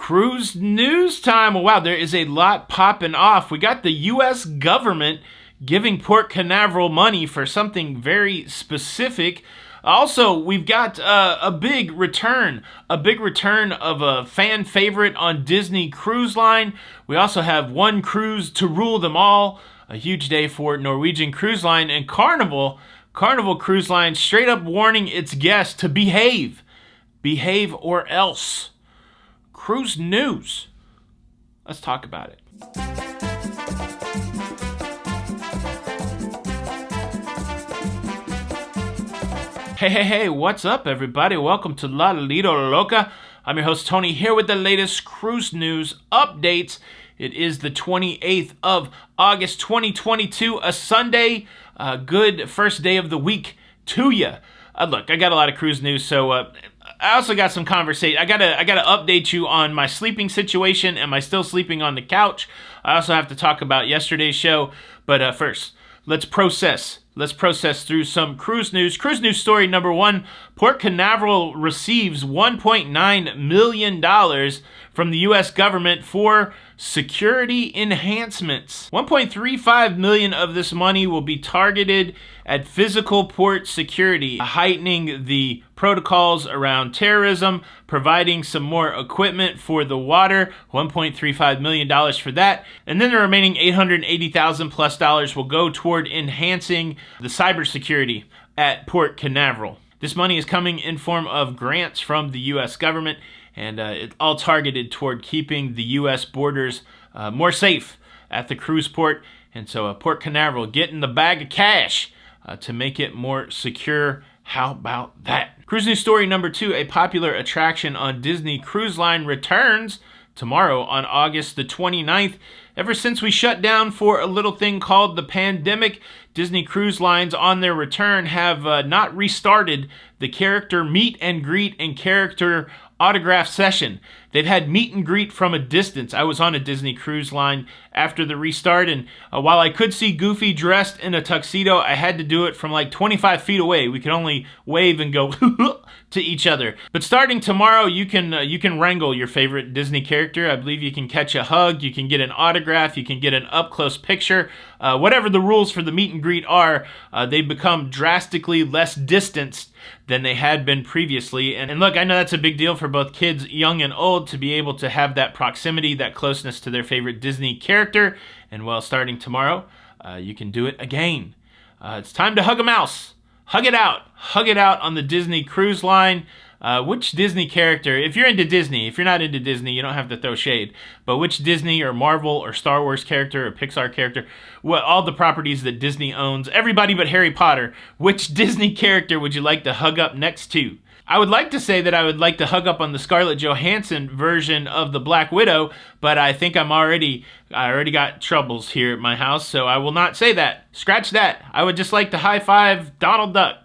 Cruise news time. Well, wow, there is a lot popping off. We got the U.S. government giving Port Canaveral money for something very specific. Also, we've got a big return of a fan favorite on Disney Cruise Line. We also have one cruise to rule them all. A huge day for Norwegian Cruise Line and Carnival Cruise Line straight up warning its guests to behave or else. Cruise news. Let's talk about it. Hey, what's up, everybody? Welcome to Lido, Loca. I'm your host, Tony, here with the latest cruise news updates. It is the 28th of August, 2022, a Sunday. Good first day of the week to you. Look, I got a lot of cruise news, so I also got some conversation. I gotta update you on my sleeping situation. Am I still sleeping on the couch? I also have to talk about yesterday's show. But first, let's process through some cruise news. Cruise news story number one: Port Canaveral receives $1.9 million from the U.S. government for security enhancements. $1.35 million of this money will be targeted at physical port security, heightening the protocols around terrorism, providing some more equipment for the water, $1.35 million for that. And then the remaining $880,000 plus will go toward enhancing the cybersecurity at Port Canaveral. This money is coming in form of grants from the U.S. government, and it's all targeted toward keeping the U.S. borders more safe at the cruise port. And so Port Canaveral getting the bag of cash to make it more secure. How about that? Cruise news story number two: a popular attraction on Disney Cruise Line returns tomorrow on August the 29th. Ever since we shut down for a little thing called the pandemic, Disney Cruise Lines on their return have not restarted the character meet and greet and character autograph session. They've had meet and greet from a distance. I was on a Disney Cruise Line after the restart, and while I could see Goofy dressed in a tuxedo, I had to do it from like 25 feet away. We could only wave and go to each other. But starting tomorrow, you can wrangle your favorite Disney character. I believe you can catch a hug, you can get an autograph, you can get an up-close picture. Whatever the rules for the meet and greet are, they've become drastically less distanced than they had been previously. And look, I know that's a big deal for both kids, young and old, to be able to have that proximity, that closeness to their favorite Disney character. And well, starting tomorrow, you can do it again. It's time to hug a mouse. Hug it out on the Disney Cruise Line. Which Disney character, if you're into Disney, if you're not into Disney, you don't have to throw shade, but which Disney or Marvel or Star Wars character or Pixar character, all the properties that Disney owns, everybody but Harry Potter, which Disney character would you like to hug up next to? I would like to say that I would like to hug up on the Scarlett Johansson version of the Black Widow, but I think I already got troubles here at my house, so I will not say that. Scratch that. I would just like to high five Donald Duck.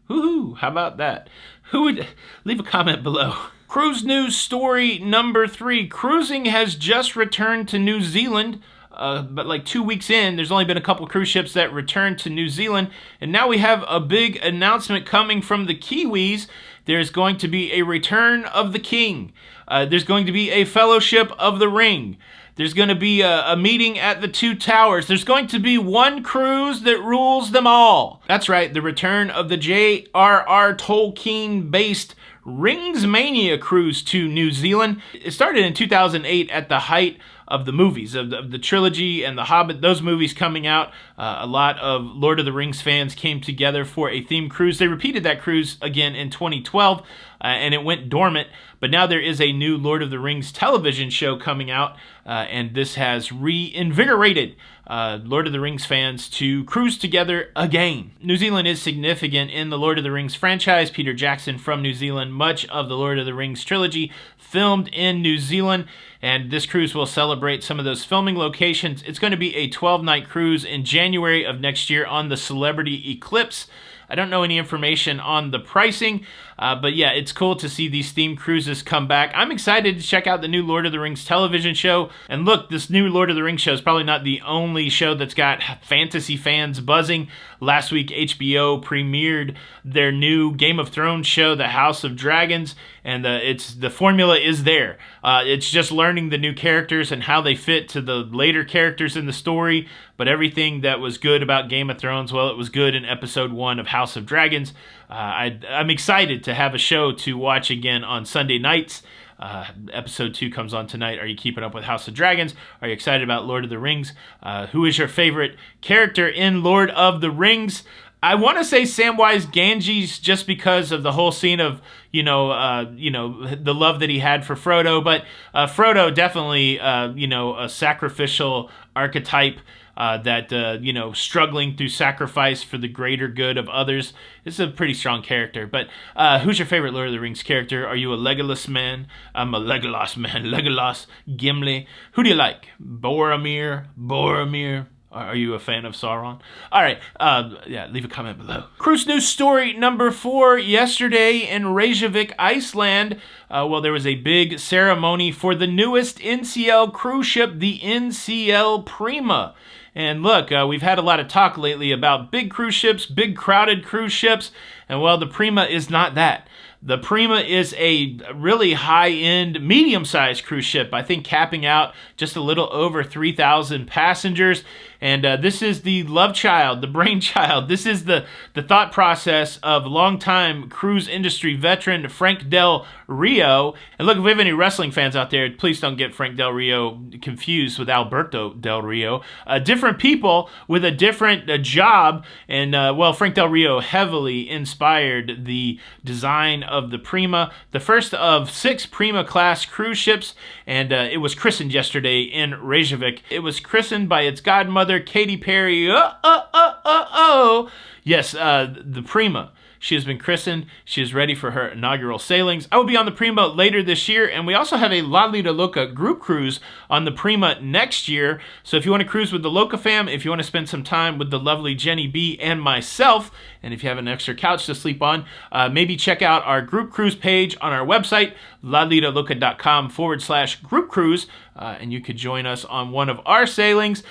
Woohoo, how about that? Who would leave a comment below? Cruise news story number three: cruising has just returned to New Zealand. But like 2 weeks in, there's only been a couple cruise ships that returned to New Zealand, and now we have a big announcement coming from the Kiwis. There's going to be a return of the King. There's going to be a Fellowship of the Ring. There's going to be a meeting at the Two Towers. There's going to be one cruise that rules them all. That's right, the return of the J.R.R. Tolkien-based Rings Mania cruise to New Zealand. It started in 2008 at the height of the movies, of the trilogy and The Hobbit, those movies coming out. A lot of Lord of the Rings fans came together for a themed cruise. They repeated that cruise again in 2012, and it went dormant. But now there is a new Lord of the Rings television show coming out, and this has reinvigorated Lord of the Rings fans to cruise together again. New Zealand is significant in the Lord of the Rings franchise. Peter Jackson from New Zealand, much of the Lord of the Rings trilogy filmed in New Zealand, and this cruise will celebrate some of those filming locations. It's going to be a 12-night cruise in January of next year on the Celebrity Eclipse. I don't know any information on the pricing, but yeah, it's cool to see these themed cruises come back. I'm excited to check out the new Lord of the Rings television show. And look, this new Lord of the Rings show is probably not the only show that's got fantasy fans buzzing. Last week, HBO premiered their new Game of Thrones show, The House of Dragons, and the formula is there. It's just learning the new characters and how they fit to the later characters in the story. But everything that was good about Game of Thrones, well, it was good in episode 1 of House of Dragons. I'm excited to have a show to watch again on Sunday nights. Episode 2 comes on tonight. Are you keeping up with House of Dragons? Are you excited about Lord of the Rings? Who is your favorite character in Lord of the Rings? I want to say Samwise Gamgee's, just because of the whole scene of, the love that he had for Frodo. But Frodo definitely, a sacrificial archetype that, struggling through sacrifice for the greater good of others. This is a pretty strong character. But who's your favorite Lord of the Rings character? Are you a Legolas man? I'm a Legolas man. Legolas, Gimli. Who do you like? Boromir? Are you a fan of Sauron? All right, leave a comment below. Cruise news story number 4. Yesterday in Reykjavik, Iceland, there was a big ceremony for the newest NCL cruise ship, the NCL Prima. And look, we've had a lot of talk lately about big cruise ships, big crowded cruise ships, and well, the Prima is not that. The Prima is a really high-end, medium-sized cruise ship, I think capping out just a little over 3,000 passengers. And this is the love child, the brainchild. This is the thought process of longtime cruise industry veteran Frank Del Rio. And look, if we have any wrestling fans out there, please don't get Frank Del Rio confused with Alberto Del Rio. Different people with a different job. And, Frank Del Rio heavily inspired the design of the Prima, the first of 6 Prima-class cruise ships. And it was christened yesterday in Reykjavik. It was christened by its godmother, Katy Perry. Yes, the Prima. She has been christened. She is ready for her inaugural sailings. I will be on the Prima later this year, and we also have a Lido Loca group cruise on the Prima next year. So if you want to cruise with the Loca fam, if you want to spend some time with the lovely Jenny B and myself, and if you have an extra couch to sleep on, maybe check out our group cruise page on our website, lalidoloca.com/group cruise, and you could join us on one of our sailings.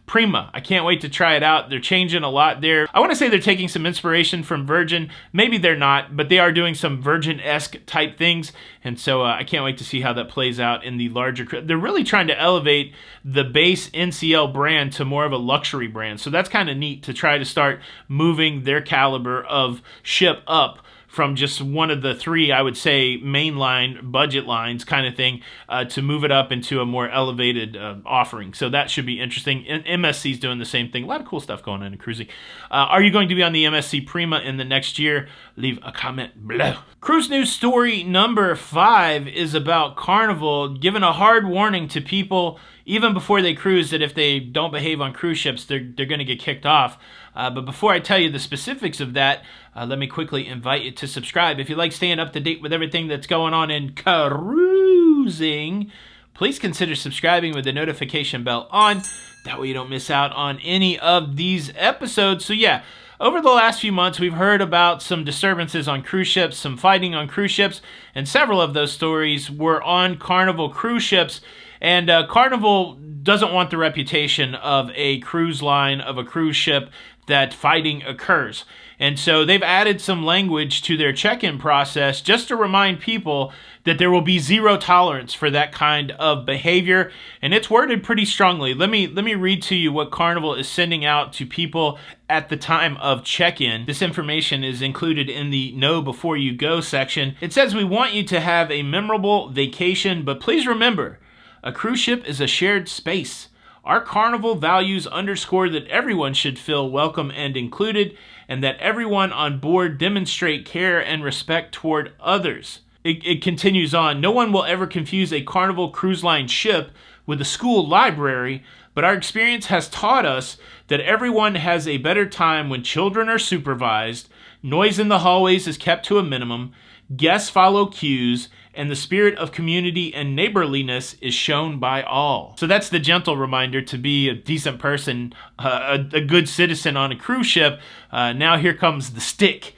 Prima. I can't wait to try it out. They're changing a lot there. I want to say they're taking some inspiration from Virgin. Maybe they're not, but they are doing some Virgin-esque type things. And so I can't wait to see how that plays out in the larger... They're really trying to elevate the base NCL brand to more of a luxury brand. So that's kind of neat to try to start moving their caliber of ship up from just one of the 3, I would say, mainline budget lines kind of thing, to move it up into a more elevated offering. So that should be interesting. And MSC's doing the same thing. A lot of cool stuff going on in cruising. Are you going to be on the MSC Prima in the next year? Leave a comment below. Cruise news story number 5 is about Carnival giving a hard warning to people even before they cruise that if they don't behave on cruise ships, they're going to get kicked off. But before I tell you the specifics of that, let me quickly invite you to subscribe. If you like staying up to date with everything that's going on in cruising, please consider subscribing with the notification bell on. That way you don't miss out on any of these episodes. So yeah, over the last few months, we've heard about some disturbances on cruise ships, some fighting on cruise ships, and several of those stories were on Carnival cruise ships. And Carnival doesn't want the reputation of a cruise line, of a cruise ship, that fighting occurs. And so they've added some language to their check-in process just to remind people that there will be zero tolerance for that kind of behavior. And it's worded pretty strongly. Let me read to you what Carnival is sending out to people at the time of check-in. This information is included in the Know Before You Go section. It says, we want you to have a memorable vacation, but please remember, a cruise ship is a shared space. Our Carnival values underscore that everyone should feel welcome and included, and that everyone on board demonstrate care and respect toward others. It continues on. No one will ever confuse a Carnival Cruise Line ship with a school library, but our experience has taught us that everyone has a better time when children are supervised, noise in the hallways is kept to a minimum, guests follow cues, and the spirit of community and neighborliness is shown by all. So that's the gentle reminder to be a decent person, a good citizen on a cruise ship. Now here comes the stick.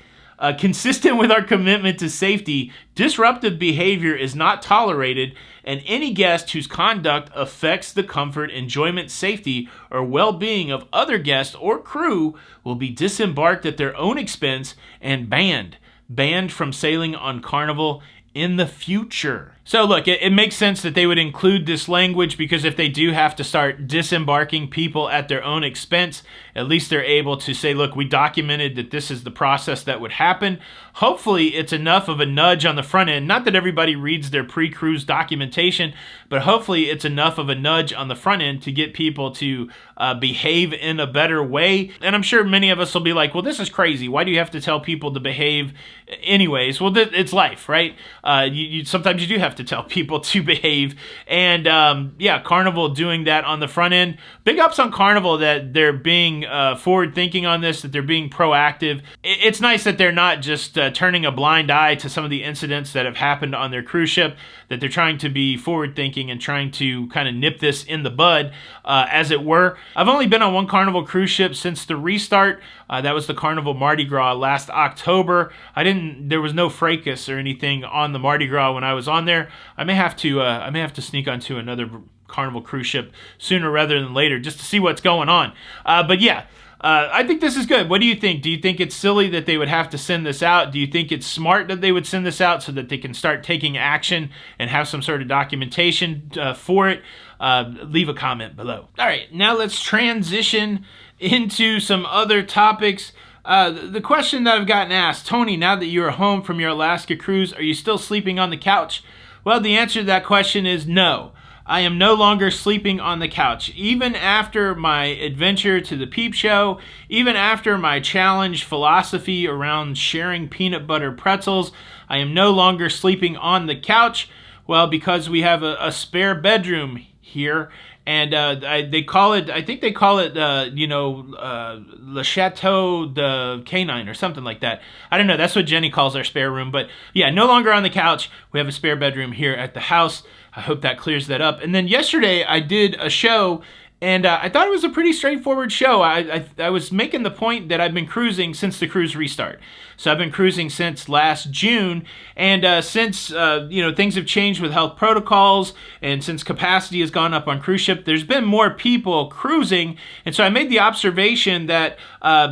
Consistent with our commitment to safety, disruptive behavior is not tolerated, and any guest whose conduct affects the comfort, enjoyment, safety, or well-being of other guests or crew will be disembarked at their own expense and banned. banned from sailing on Carnival in the future. So look, it makes sense that they would include this language, because if they do have to start disembarking people at their own expense, at least they're able to say, look, we documented that this is the process that would happen. Hopefully it's enough of a nudge on the front end. Not that everybody reads their pre-cruise documentation, but hopefully it's enough of a nudge on the front end to get people to behave in a better way. And I'm sure many of us will be like, well, this is crazy. Why do you have to tell people to behave anyways? Well, it's life, right? Sometimes you do have to tell people to behave. And yeah, Carnival doing that on the front end. Big ups on Carnival that they're being forward thinking on this, that they're being proactive. It's nice that they're not just turning a blind eye to some of the incidents that have happened on their cruise ship, that they're trying to be forward thinking and trying to kind of nip this in the bud, as it were. I've only been on one Carnival cruise ship since the restart. That was the Carnival Mardi Gras last October. There was no fracas or anything on the Mardi Gras when I was on there. I may have to sneak onto another Carnival cruise ship sooner rather than later, just to see what's going on. But yeah, I think this is good. What do you think? Do you think it's silly that they would have to send this out? Do you think it's smart that they would send this out so that they can start taking action and have some sort of documentation for it? Leave a comment below. All right, now let's transition into some other topics. The question that I've gotten asked, Tony, now that you're home from your Alaska cruise, are you still sleeping on the couch? Well, the answer to that question is no. I am no longer sleeping on the couch. Even after my adventure to the Peep Show, even after my challenge philosophy around sharing peanut butter pretzels, I am no longer sleeping on the couch. Well, because we have a spare bedroom here, and they call it, I think they call it, Le Chateau de Canine or something like that. I don't know. That's what Jenny calls our spare room. But yeah, no longer on the couch. We have a spare bedroom here at the house. I hope that clears that up. And then yesterday I did a show, and I thought it was a pretty straightforward show. I was making the point that I've been cruising since the cruise restart. So I've been cruising since last June, and since things have changed with health protocols, and since capacity has gone up on cruise ship, there's been more people cruising. And so I made the observation that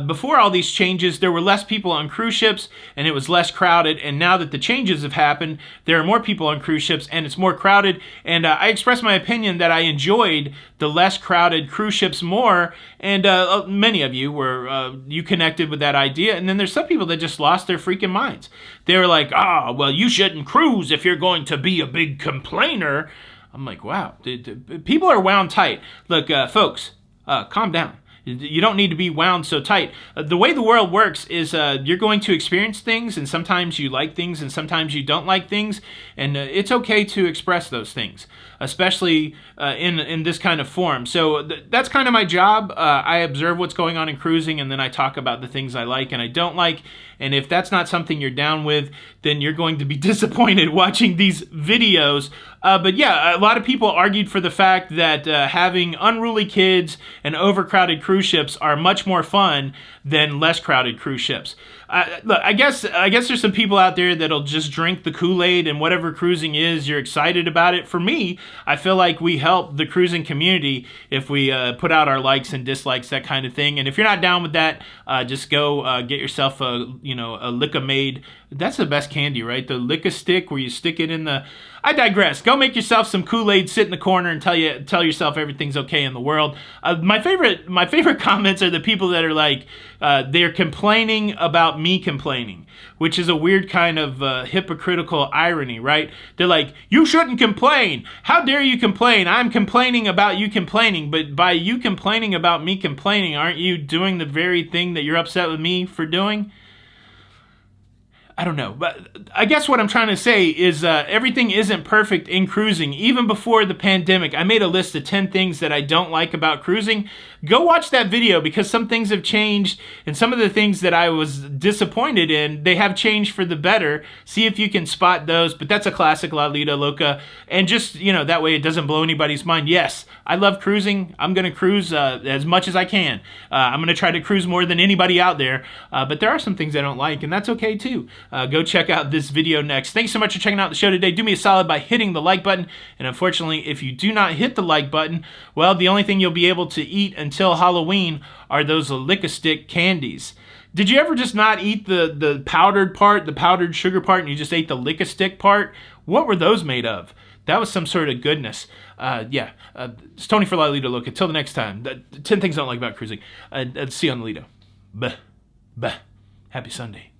before all these changes, there were less people on cruise ships, and it was less crowded. And now that the changes have happened, there are more people on cruise ships, and it's more crowded. And I expressed my opinion that I enjoyed the less crowded cruise ships more, and many of you were you connected with that idea. And then there's some people that just lost their freaking minds. They were like, well, you shouldn't cruise if you're going to be a big complainer. I'm like, wow, people are wound tight. Look, folks, calm down. You don't need to be wound so tight. The way the world works is you're going to experience things, and sometimes you like things, and sometimes you don't like things, and it's okay to express those things, especially in this kind of form. So that's kind of my job. I observe what's going on in cruising, and then I talk about the things I like and I don't like. And if that's not something you're down with, then you're going to be disappointed watching these videos. But yeah, a lot of people argued for the fact that having unruly kids and overcrowded cruise ships are much more fun than less crowded cruise ships. Look, I guess there's some people out there that'll just drink the Kool-Aid, and whatever cruising is, you're excited about it. For me, I feel like we help the cruising community if we put out our likes and dislikes, that kind of thing. And if you're not down with that, just go get yourself a Lick-a-Made. That's the best candy, right? The Lick-a-Stick, where you stick it in the... I digress. Go make yourself some Kool-Aid, sit in the corner, and tell yourself everything's okay in the world. My favorite comments are the people that are like, they're complaining about me complaining, which is a weird kind of hypocritical irony, right? They're like, you shouldn't complain. How dare you complain? I'm complaining about you complaining, but by you complaining about me complaining, aren't you doing the very thing that you're upset with me for doing? I don't know, but I guess what I'm trying to say is everything isn't perfect in cruising. Even before the pandemic, I made a list of 10 things that I don't like about cruising. Go watch that video, because some things have changed, and some of the things that I was disappointed in, they have changed for the better. See if you can spot those, but that's a classic Lido, Loca. And just, that way it doesn't blow anybody's mind. Yes, I love cruising. I'm going to cruise as much as I can. I'm going to try to cruise more than anybody out there, but there are some things I don't like, and that's okay too. Go check out this video next. Thanks so much for checking out the show today. Do me a solid by hitting the like button. And unfortunately, if you do not hit the like button, well, the only thing you'll be able to eat until Halloween are those Lick-a-Stick candies. Did you ever just not eat the powdered part, the powdered sugar part, and you just ate the lick-a-stick part? What were those made of? That was some sort of goodness. It's Tony for Lido Loca. Until the next time, 10 things I don't like about cruising. See you on the Lido. Bah. Happy Sunday.